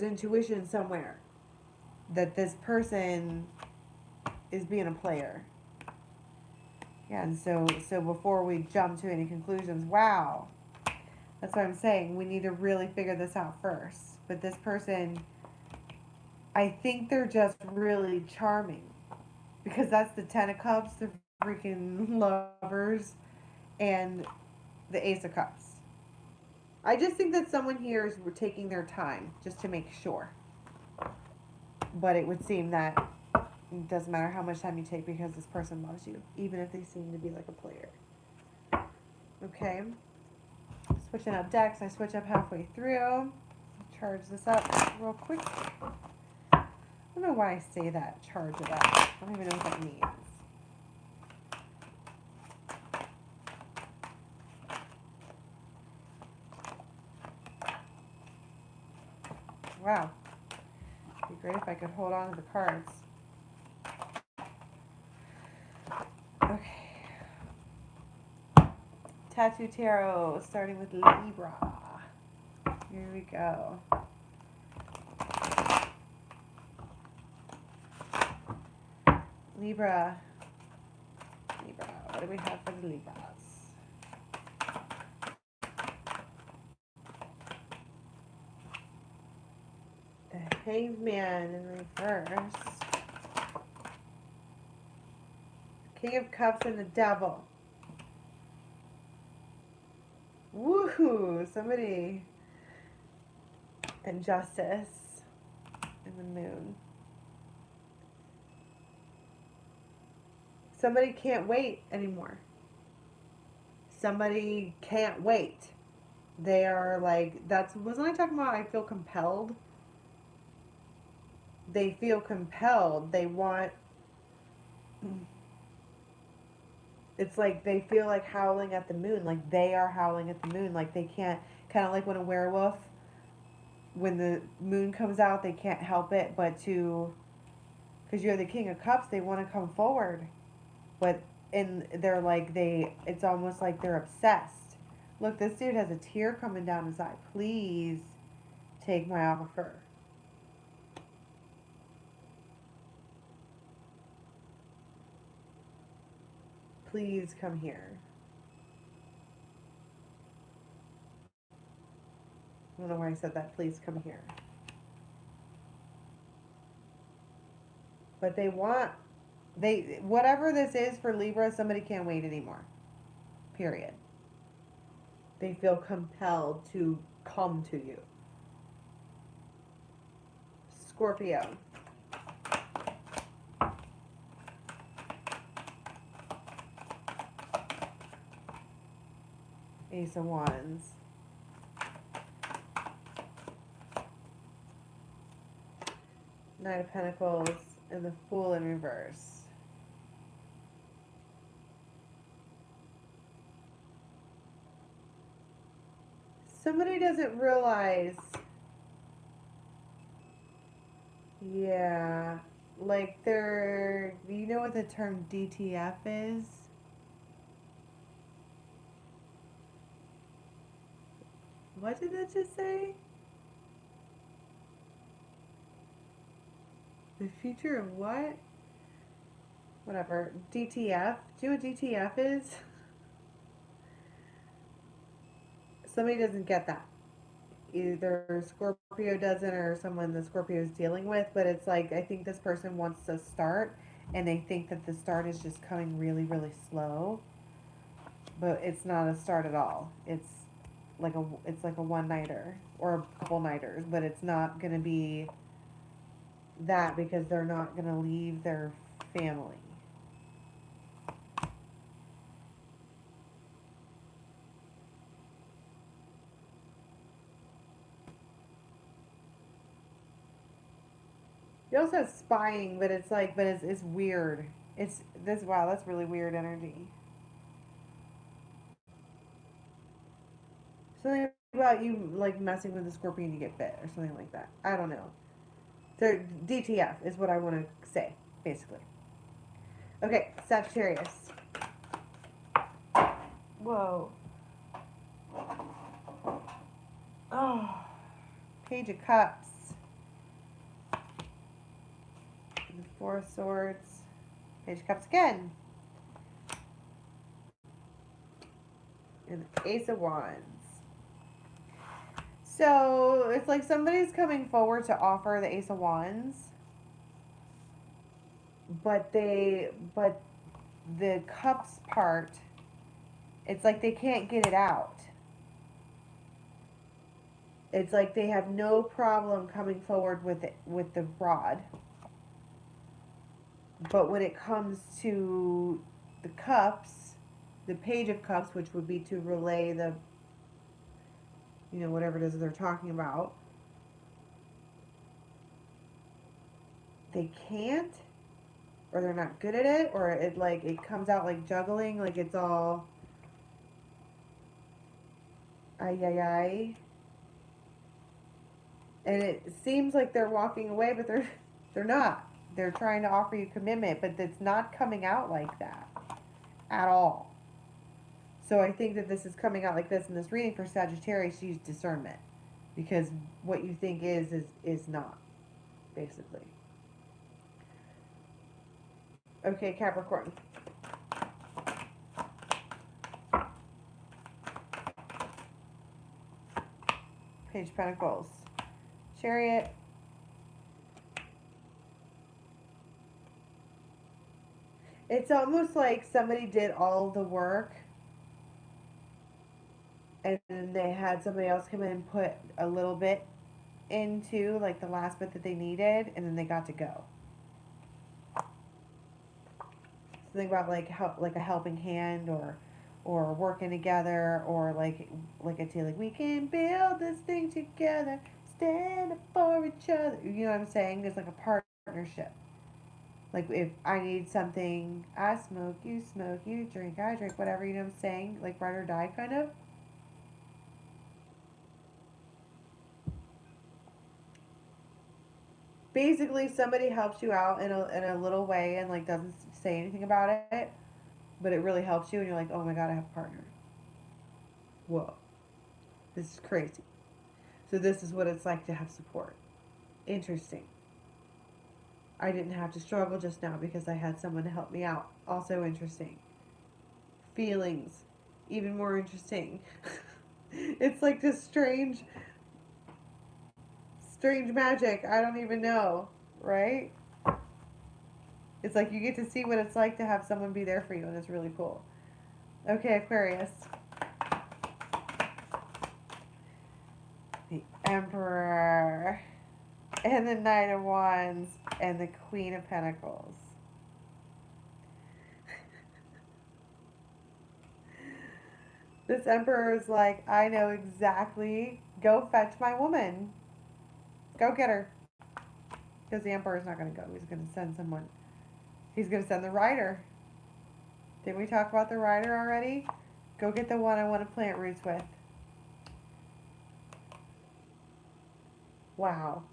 intuition somewhere that this person is being a player. Yeah, and so before we jump to any conclusions, wow, that's what I'm saying. We need to really figure this out first. But this person, I think they're just really charming, because that's the Ten of Cups, the freaking lovers, and the Ace of Cups. I just think that someone here is taking their time just to make sure. But it would seem that it doesn't matter how much time you take, because this person loves you, even if they seem to be like a player. Okay. Switching up decks. I switch up halfway through. Charge this up real quick. I don't know why I say that. Charge it up. I don't even know what that means. Wow. It'd be great if I could hold on to the cards. Okay. Tattoo Tarot, starting with Libra. Here we go. Libra. What do we have for the Libras? The Hangman in reverse. King of Cups and the Devil. Woohoo! Somebody. And Justice. And the Moon. Somebody can't wait anymore. Somebody can't wait. They are like, wasn't I talking about I feel compelled? They feel compelled. They want, it's like they feel like howling at the moon. Like they are howling at the moon. Like they can't, kind of like when a werewolf, when the moon comes out, they can't help it but to, because you're the King of Cups, they want to come forward. But they're like, it's almost like they're obsessed. Look, this dude has a tear coming down his eye. Please take my offer. Please come here. I don't know why I said that. Please come here. But whatever this is for Libra, somebody can't wait anymore. Period. They feel compelled to come to you. Scorpio. Ace of Wands. Knight of Pentacles and the Fool in reverse. Somebody doesn't realize, yeah, like they're, you know what the term DTF is? What did that just say? The future of what? Whatever. DTF. Do you know what DTF is? Somebody doesn't get that. Either Scorpio doesn't or someone the Scorpio is dealing with, but it's like, I think this person wants to start and they think that the start is just coming really, really slow. But it's not a start at all. It's like a one-nighter or a couple nighters, but it's not going to be that because they're not going to leave their family. You also have spying, but it's like, but it's weird. It's this, wow, that's really weird energy. Something about you like messing with the scorpion, you get bit or something like that. I don't know. So DTF is what I want to say, basically. Okay, Sagittarius. Whoa. Oh, Page of Cups. The Four of Swords. Page of Cups again. And the Ace of Wands. So it's like somebody's coming forward to offer the Ace of Wands, but the Cups part, it's like they can't get it out. It's like they have no problem coming forward with it, with the rod. But when it comes to the Cups, the Page of Cups, which would be to relay the, you know, whatever it is they're talking about, they can't, or they're not good at it, or it like, it comes out like juggling, like it's all ay ay ay. And it seems like they're walking away, but they're not. They're trying to offer you commitment, but it's not coming out like that at all. So I think that this is coming out like this in this reading for Sagittarius. Use discernment, because what you think is not, basically. Okay, Capricorn. Page of Pentacles. Chariot. It's almost like somebody did all the work and then they had somebody else come in and put a little bit into, like the last bit that they needed, and then they got to go. Something about like help, like a helping hand, or working together, or like I say, like we can build this thing together, stand up for each other. You know what I'm saying? It's like a partnership. Like if I need something, I smoke, you drink, I drink, whatever, you know what I'm saying? Like ride or die kind of. Basically somebody helps you out in a little way and like doesn't say anything about it, but it really helps you and you're like, oh my god, I have a partner. Whoa. This is crazy. So this is what it's like to have support. Interesting. I didn't have to struggle just now because I had someone to help me out. Also interesting. Feelings. Even more interesting. It's like this strange magic. I don't even know. Right? It's like you get to see what it's like to have someone be there for you, and it's really cool. Okay, Aquarius. The Emperor. and the Knight of Wands, and the Queen of Pentacles. This Emperor is like, I know exactly. Go fetch my woman. Go get her. Because the Emperor's not going to go. He's going to send someone. He's going to send the Rider. Didn't we talk about the Rider already? Go get the one I want to plant roots with. Wow.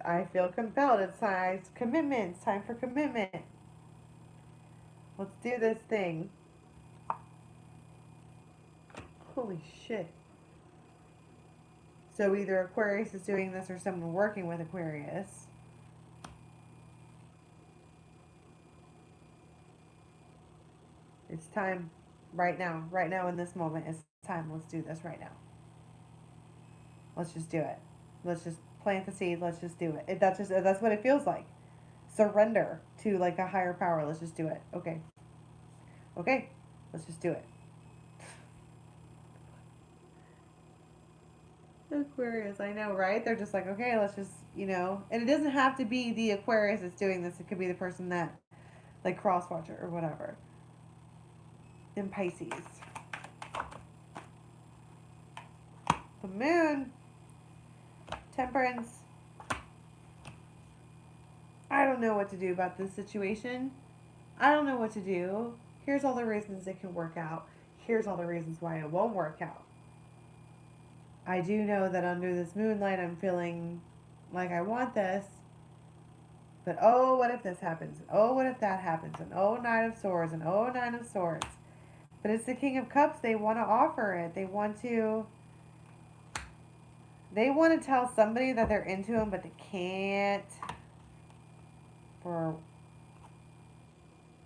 I feel compelled. It's commitment. It's time for commitment. Let's do this thing. Holy shit. So either Aquarius is doing this or someone working with Aquarius. It's time right now. Right now in this moment, it's time. Let's do this right now. Let's just do it. Let's just plant the seed. Let's just do it. That's what it feels like. Surrender to like a higher power. Let's just do it. Okay. Okay. Let's just do it. Aquarius, I know, right? They're just like, okay, let's just, and it doesn't have to be the Aquarius that's doing this. It could be the person that, like, cross-watcher or whatever. In Pisces. The Moon. Temperance. I don't know what to do about this situation. I don't know what to do. Here's all the reasons it can work out. Here's all the reasons why it won't work out. I do know that under this moonlight, I'm feeling like I want this. But oh, what if this happens? Oh, what if that happens? And oh, Knight of Swords. And oh, Nine of Swords. But it's the King of Cups. They want to offer it. They want to tell somebody that they're into them, but they can't.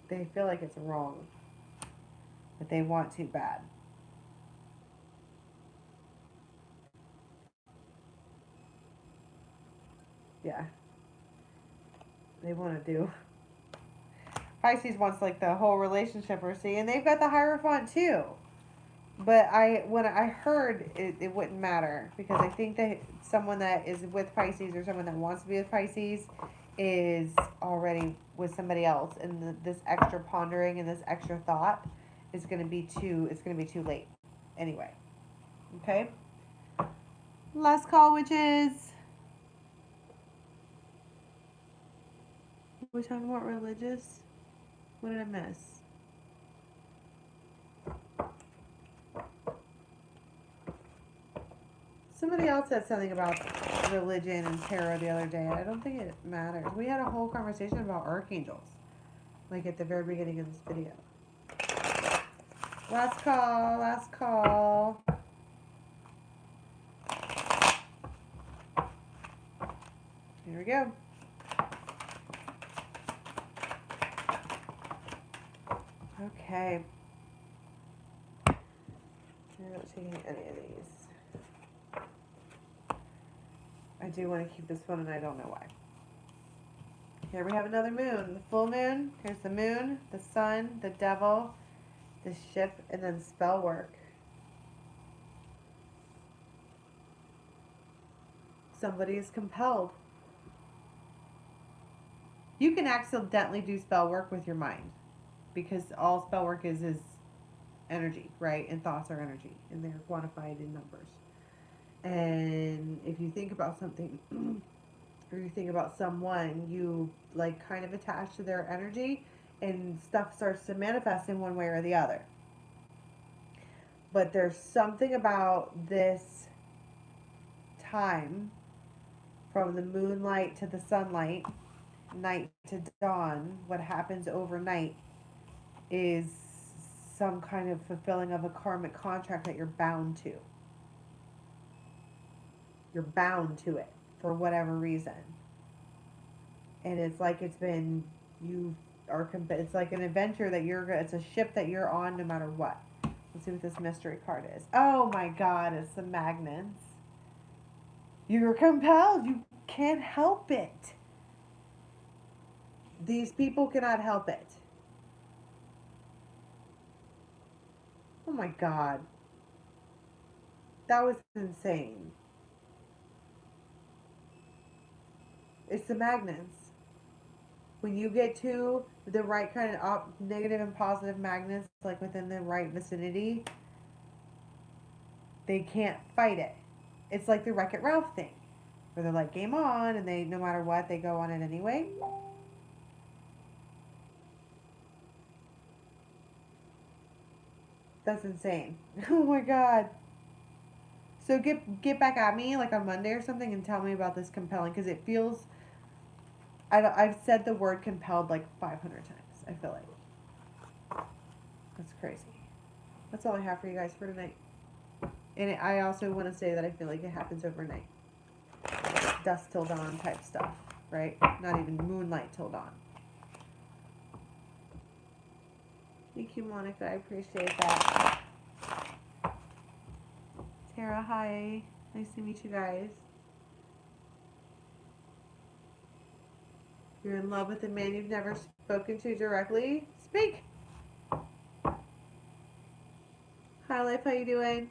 They feel like it's wrong. But they want to bad. Yeah. They want to do. Pisces wants like the whole relationship or see, and they've got the Hierophant too. But when I heard it wouldn't matter because I think that someone that is with Pisces or someone that wants to be with Pisces is already with somebody else, and this extra pondering and this extra thought is going to be too late. Anyway, okay. Last call, witches. We're talking about religious. What did I miss? Somebody else said something about religion and tarot the other day. I don't think it matters. We had a whole conversation about archangels, like at the very beginning of this video. Last call, last call. Here we go. Okay. I'm not taking any of these. I do want to keep this one, and I don't know why. Here we have another moon. The full moon. Here's the moon, the sun, the devil, the ship, and then spell work. Somebody is compelled. You can accidentally do spell work with your mind because all spell work is energy, right? And thoughts are energy, and they're quantified in numbers. And if you think about something or you think about someone, you like kind of attach to their energy and stuff starts to manifest in one way or the other. But there's something about this time from the moonlight to the sunlight, night to dawn, what happens overnight is some kind of fulfilling of a karmic contract that you're bound to. You're bound to it for whatever reason. And it's like it's like an adventure it's a ship that you're on no matter what. Let's see what this mystery card is. Oh my God, it's the magnets. You're compelled. You can't help it. These people cannot help it. Oh my God. That was insane. It's the magnets. When you get to the right kind of negative and positive magnets, like within the right vicinity, they can't fight it. It's like the Wreck-It Ralph thing, where they're like, game on, and they, no matter what, they go on it anyway. That's insane. Oh my god. So get back at me like on Monday or something and tell me about this compelling, because it feels, I've said the word compelled like 500 times. I feel like that's crazy. That's all I have for you guys for tonight. And I also want to say that I feel like it happens overnight, dusk till dawn type stuff, right? Not even moonlight till dawn. Thank you, Monica. I appreciate that. Tara, hi. Nice to meet you guys. You're in love with a man you've never spoken to directly? Speak! Hi, Life. How you doing?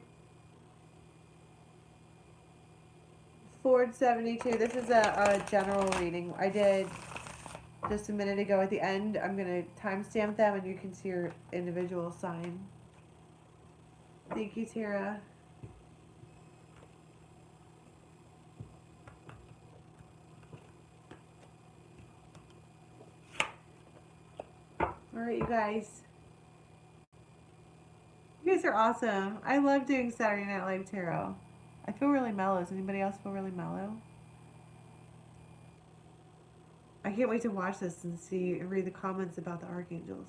Ford 72. This is a general reading. I did just a minute ago at the end. I'm going to timestamp them and you can see your individual sign. Thank you, Tara. Alright, you guys. You guys are awesome. I love doing Saturday Night Live Tarot. I feel really mellow. Does anybody else feel really mellow? I can't wait to watch this and see and read the comments about the archangels.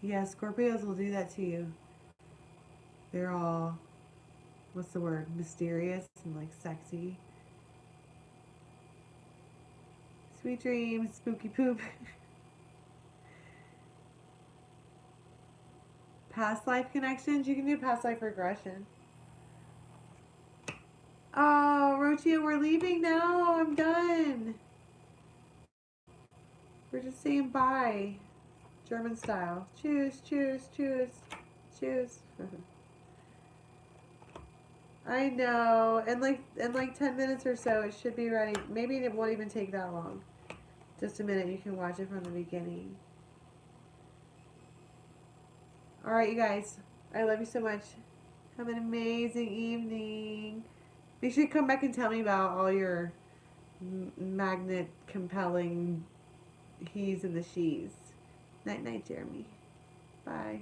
Yeah, Scorpios will do that to you. They're all, what's the word, mysterious and like sexy. Sweet dreams, spooky poop. Past life connections, you can do past life regression. Oh, Rochia, we're leaving now. I'm done. We're just saying bye. German style. Choose, choose, choose, choose. I know. In like 10 minutes or so, it should be ready. Maybe it won't even take that long. Just a minute. You can watch it from the beginning. Alright, you guys. I love you so much. Have an amazing evening. Make sure you come back and tell me about all your magnet compelling he's and the she's. Night, night, Jeremy. Bye.